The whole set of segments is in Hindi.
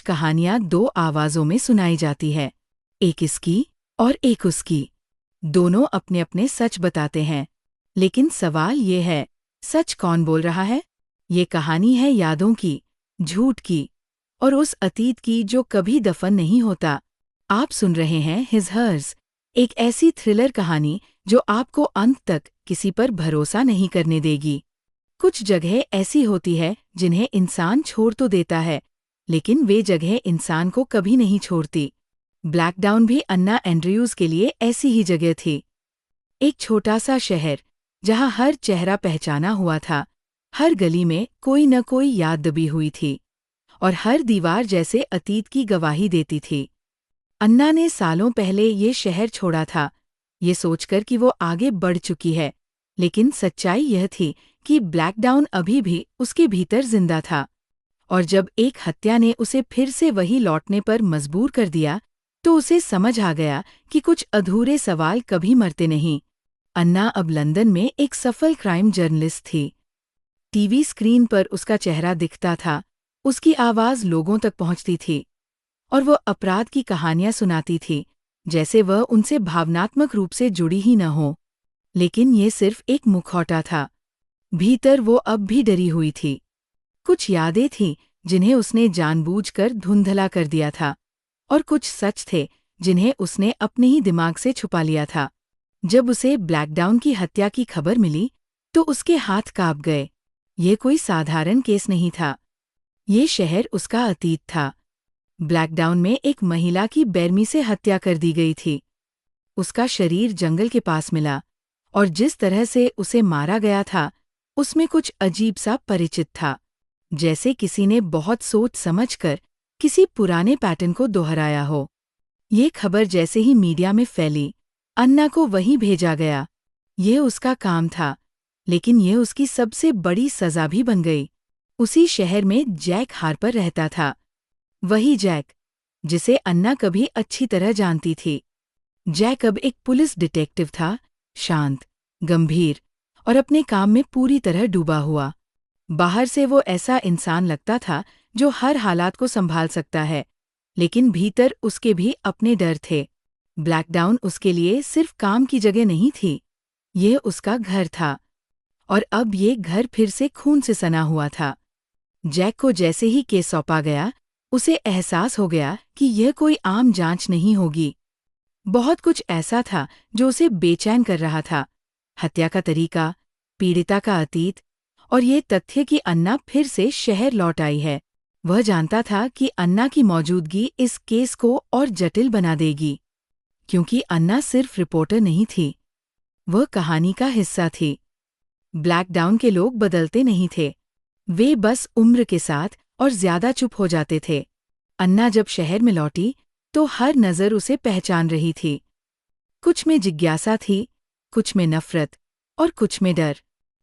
कहानियां दो आवाज़ों में सुनाई जाती है, एक इसकी और एक उसकी। दोनों अपने अपने सच बताते हैं, लेकिन सवाल ये है, सच कौन बोल रहा है? ये कहानी है यादों की, झूठ की और उस अतीत की जो कभी दफन नहीं होता। आप सुन रहे हैं हिज हर्स, एक ऐसी थ्रिलर कहानी जो आपको अंत तक किसी पर भरोसा नहीं करने देगी। कुछ जगह ऐसी होती है जिन्हें इंसान छोड़ तो देता है, लेकिन वे जगह इंसान को कभी नहीं छोड़ती। ब्लैकडाउन भी अन्ना एंड्रयूज के लिए ऐसी ही जगह थी। एक छोटा सा शहर जहां हर चेहरा पहचाना हुआ था, हर गली में कोई न कोई याद दबी हुई थी और हर दीवार जैसे अतीत की गवाही देती थी। अन्ना ने सालों पहले ये शहर छोड़ा था, ये सोचकर कि वो आगे बढ़ चुकी है, लेकिन सच्चाई यह थी कि ब्लैकडाउन अभी भी उसके भीतर जिंदा था। और जब एक हत्या ने उसे फिर से वही लौटने पर मजबूर कर दिया, तो उसे समझ आ गया कि कुछ अधूरे सवाल कभी मरते नहीं। अन्ना अब लंदन में एक सफल क्राइम जर्नलिस्ट थी। टीवी स्क्रीन पर उसका चेहरा दिखता था, उसकी आवाज़ लोगों तक पहुंचती थी और वो अपराध की कहानियां सुनाती थी, जैसे वह उनसे भावनात्मक रूप से जुड़ी ही न हो। लेकिन ये सिर्फ एक मुखौटा था। भीतर वो अब भी डरी हुई थी। कुछ यादें थीं जिन्हें उसने जानबूझकर धुंधला कर दिया था, और कुछ सच थे जिन्हें उसने अपने ही दिमाग से छुपा लिया था। जब उसे ब्लैकडाउन की हत्या की खबर मिली, तो उसके हाथ कांप गए। ये कोई साधारण केस नहीं था। ये शहर उसका अतीत था। ब्लैकडाउन में एक महिला की बेरहमी से हत्या कर दी गई थी। उसका शरीर जंगल के पास मिला, और जिस तरह से उसे मारा गया था, उसमें कुछ अजीब सा परिचित था, जैसे किसी ने बहुत सोच समझकर किसी पुराने पैटर्न को दोहराया हो। ये खबर जैसे ही मीडिया में फैली, अन्ना को वहीं भेजा गया। ये उसका काम था, लेकिन ये उसकी सबसे बड़ी सजा भी बन गई। उसी शहर में जैक हार्पर रहता था, वही जैक जिसे अन्ना कभी अच्छी तरह जानती थी। जैक अब एक पुलिस डिटेक्टिव था, शांत, गंभीर और अपने काम में पूरी तरह डूबा हुआ। बाहर से वो ऐसा इंसान लगता था जो हर हालात को संभाल सकता है, लेकिन भीतर उसके भी अपने डर थे। ब्लैकडाउन उसके लिए सिर्फ काम की जगह नहीं थी, ये उसका घर था, और अब ये घर फिर से खून से सना हुआ था। जैक को जैसे ही केस सौंपा गया, उसे एहसास हो गया कि यह कोई आम जांच नहीं होगी। बहुत कुछ ऐसा था जो उसे बेचैन कर रहा था, हत्या का तरीका, पीड़िता का अतीत, और ये तथ्य कि अन्ना फिर से शहर लौट आई है। वह जानता था कि अन्ना की मौजूदगी इस केस को और जटिल बना देगी, क्योंकि अन्ना सिर्फ रिपोर्टर नहीं थी, वह कहानी का हिस्सा थी। ब्लैकडाउन के लोग बदलते नहीं थे, वे बस उम्र के साथ और ज्यादा चुप हो जाते थे। अन्ना जब शहर में लौटी, तो हर नज़र उसे पहचान रही थी। कुछ में जिज्ञासा थी, कुछ में नफरत और कुछ में डर।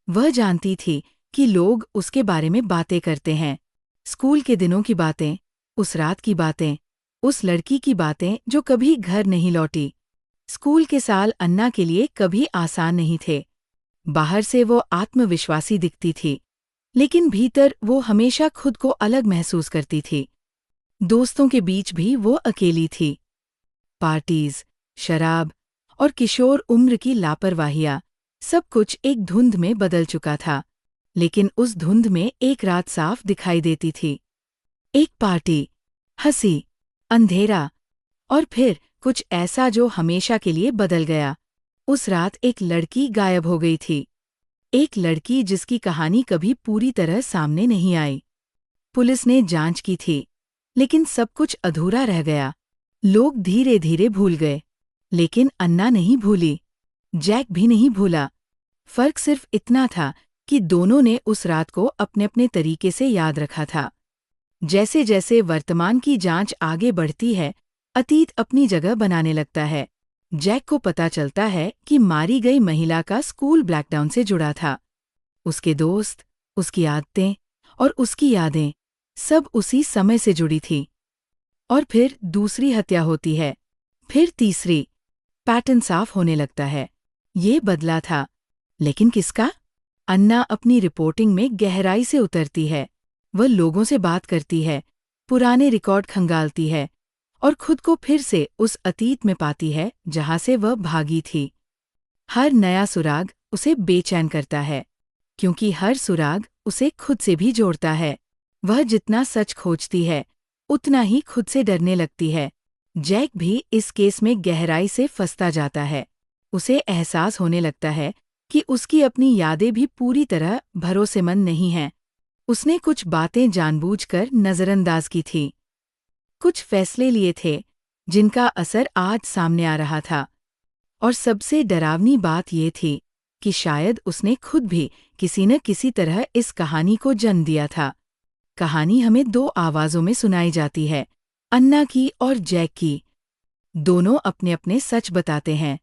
वह जानती थी कि लोग उसके बारे में बातें करते हैं, स्कूल के दिनों की बातें, उस रात की बातें, उस लड़की की बातें जो कभी घर नहीं लौटी। स्कूल के साल अन्ना के लिए कभी आसान नहीं थे। बाहर से वो आत्मविश्वासी दिखती थी, लेकिन भीतर वो हमेशा खुद को अलग महसूस करती थी। दोस्तों के बीच भी वो अकेली थी। पार्टीज, शराब और किशोर उम्र की लापरवाहियां, सब कुछ एक धुंध में बदल चुका था। लेकिन उस धुंध में एक रात साफ दिखाई देती थी। एक पार्टी, हंसी, अंधेरा और फिर कुछ ऐसा जो हमेशा के लिए बदल गया। उस रात एक लड़की गायब हो गई थी, एक लड़की जिसकी कहानी कभी पूरी तरह सामने नहीं आई। पुलिस ने जांच की थी, लेकिन सब कुछ अधूरा रह गया। लोग धीरे धीरे भूल गए, लेकिन अन्ना नहीं भूली, जैक भी नहीं भूला। फर्क सिर्फ इतना था कि दोनों ने उस रात को अपने अपने तरीके से याद रखा था। जैसे जैसे वर्तमान की जांच आगे बढ़ती है, अतीत अपनी जगह बनाने लगता है। जैक को पता चलता है कि मारी गई महिला का स्कूल ब्लैकडाउन से जुड़ा था। उसके दोस्त, उसकी आदतें और उसकी यादें, सब उसी समय से जुड़ी थी। और फिर दूसरी हत्या होती है, फिर तीसरी। पैटर्न साफ होने लगता है। ये बदला था, लेकिन किसका? अन्ना अपनी रिपोर्टिंग में गहराई से उतरती है। वह लोगों से बात करती है, पुराने रिकॉर्ड खंगालती है और खुद को फिर से उस अतीत में पाती है जहां से वह भागी थी। हर नया सुराग उसे बेचैन करता है, क्योंकि हर सुराग उसे खुद से भी जोड़ता है। वह जितना सच खोजती है, उतना ही खुद से डरने लगती है। जैक भी इस केस में गहराई से फंसता जाता है। उसे एहसास होने लगता है कि उसकी अपनी यादें भी पूरी तरह भरोसेमंद नहीं हैं। उसने कुछ बातें जानबूझकर नज़रअंदाज की थी, कुछ फैसले लिए थे जिनका असर आज सामने आ रहा था। और सबसे डरावनी बात ये थी कि शायद उसने खुद भी किसी न किसी तरह इस कहानी को जन्म दिया था। कहानी हमें दो आवाज़ों में सुनाई जाती है, अन्ना की और जैक की। दोनों अपने अपने सच बताते हैं,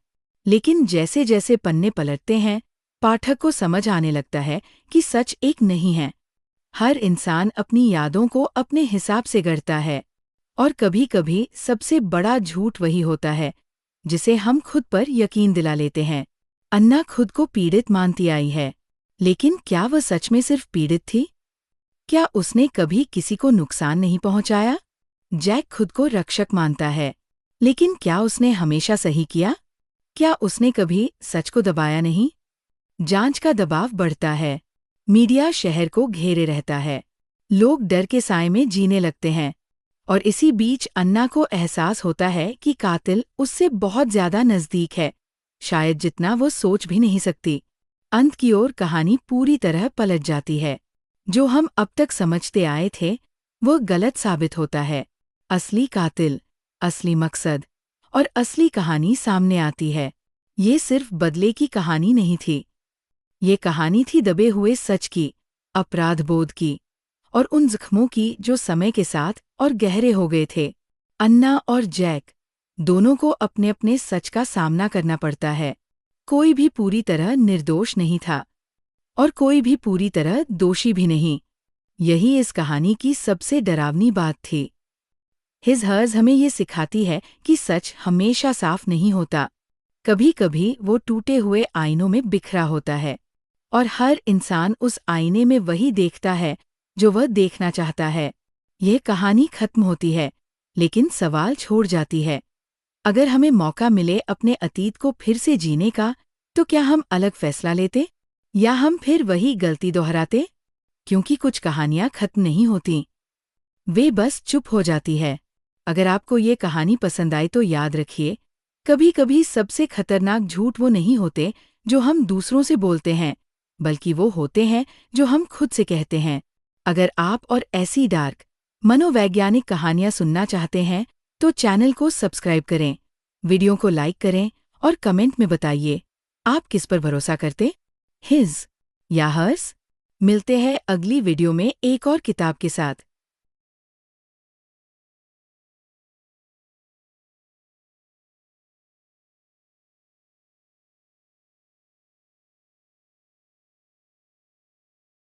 लेकिन जैसे जैसे पन्ने पलटते हैं, पाठक को समझ आने लगता है कि सच एक नहीं है। हर इंसान अपनी यादों को अपने हिसाब से गढ़ता है, और कभी-कभी सबसे बड़ा झूठ वही होता है जिसे हम खुद पर यकीन दिला लेते हैं। अन्ना खुद को पीड़ित मानती आई है, लेकिन क्या वह सच में सिर्फ पीड़ित थी? क्या उसने कभी किसी को नुकसान नहीं पहुंचाया? जैक खुद को रक्षक मानता है, लेकिन क्या उसने हमेशा सही किया? क्या उसने कभी सच को दबाया नहीं? जांच का दबाव बढ़ता है। मीडिया शहर को घेरे रहता है। लोग डर के साए में जीने लगते हैं। और इसी बीच अन्ना को एहसास होता है कि कातिल उससे बहुत ज्यादा नजदीक है, शायद जितना वो सोच भी नहीं सकती। अंत की ओर कहानी पूरी तरह पलट जाती है। जो हम अब तक समझते आए थे, वो गलत साबित होता है। असली कातिल, असली मकसद और असली कहानी सामने आती है। ये सिर्फ बदले की कहानी नहीं थी। ये कहानी थी दबे हुए सच की, अपराध बोध की, और उन जख्मों की जो समय के साथ और गहरे हो गए थे। अन्ना और जैक दोनों को अपने अपने सच का सामना करना पड़ता है। कोई भी पूरी तरह निर्दोष नहीं था, और कोई भी पूरी तरह दोषी भी नहीं। यही इस कहानी की सबसे डरावनी बात थी। हिज हर्ज हमें ये सिखाती है कि सच हमेशा साफ नहीं होता। कभी कभी वो टूटे हुए आईनों में बिखरा होता है, और हर इंसान उस आईने में वही देखता है जो वह देखना चाहता है। यह कहानी खत्म होती है, लेकिन सवाल छोड़ जाती है। अगर हमें मौका मिले अपने अतीत को फिर से जीने का, तो क्या हम अलग फैसला लेते, या हम फिर वही गलती दोहराते? क्योंकि कुछ कहानियां खत्म नहीं होती, वे बस चुप हो जाती है। अगर आपको ये कहानी पसंद आई तो याद रखिए, कभी कभी सबसे खतरनाक झूठ वो नहीं होते जो हम दूसरों से बोलते हैं, बल्कि वो होते हैं जो हम खुद से कहते हैं। अगर आप और ऐसी डार्क मनोवैज्ञानिक कहानियां सुनना चाहते हैं, तो चैनल को सब्सक्राइब करें, वीडियो को लाइक करें और कमेंट में बताइए आप किस पर भरोसा करते, हिज या हर्स। मिलते हैं अगली वीडियो में एक और किताब के साथ।